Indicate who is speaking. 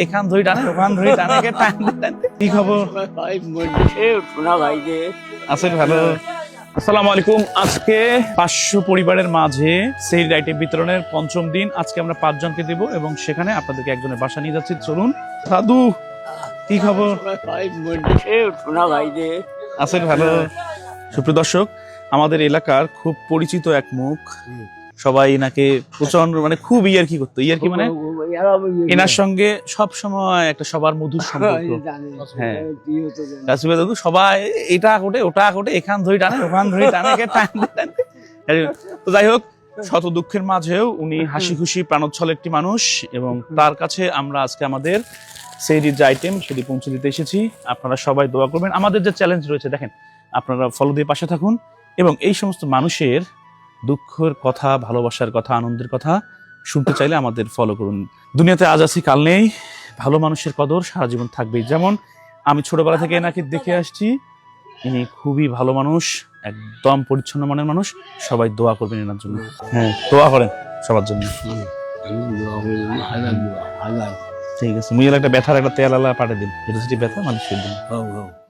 Speaker 1: এখান ধরে টানে ওখান ধরে টানে কি খবর আছেন ভালো? আসসালামু আলাইকুম। আজকে 500 পরিবারের মাঝে সেহরির আইটেম বিতরণের পঞ্চম দিন। আজকে আমরা 5 জনকে দেব এবং সেখানে আপনাদেরকে একজনের বাসা নিয়ে যাচ্ছি। চলুন। দাদু কি খবর আছেন ভালো? সুপ্রিয় দর্শক, আমাদের এলাকার খুব পরিচিত এক মুখ, সবাই এনাকে প্রচন্ড মানে খুব ইয়ার্কি করতো। ইয়ার্কি মানে এনার সঙ্গে সব সময় একটা সবার মধুর সম্পর্ক। হ্যাঁ রাসুল দাদু সবাই এটা কোটে ওটা কোটে এখান ধরে টানে ওখান ধরে টানে তো যাই হোক, শত দুঃখের মাঝেও উনি হাসি খুশি প্রাণোচ্ছল একটি মানুষ এবং তার কাছে আমরা আজকে আমাদের সেহরির যে আইটেম সেটি পৌঁছে দিতে এসেছি। আপনারা সবাই দোয়া করবেন। আমাদের যে চ্যালেঞ্জ রয়েছে দেখেন, আপনারা ফলো দিয়ে পাশে থাকুন এবং এই সমস্ত মানুষের দুঃখের কথা, ভালোবাসার কথা, আনন্দের কথা শুনতে চাইলে আমাদের ফলো করুন। দুনিয়াতে আজ আছি কাল নেই, ভালো মানুষের কদর সারা জীবন থাকবেই। যেমন আমি ছোটবেলা থেকে এনাকে দেখে আসছি, ইনি খুবই ভালো মানুষ, একদম পরিচ্ছন্ন মনের মানুষ। সবাই দোয়া করবেন এনার জন্য। হ্যাঁ দোয়া করেন সবার জন্য। ঠিক আছে, মুইয়ের একটা ব্যথার একটা তেল আলা পাঠিয়ে দিন, যেটা সেটি ব্যথা মানুষের দিন।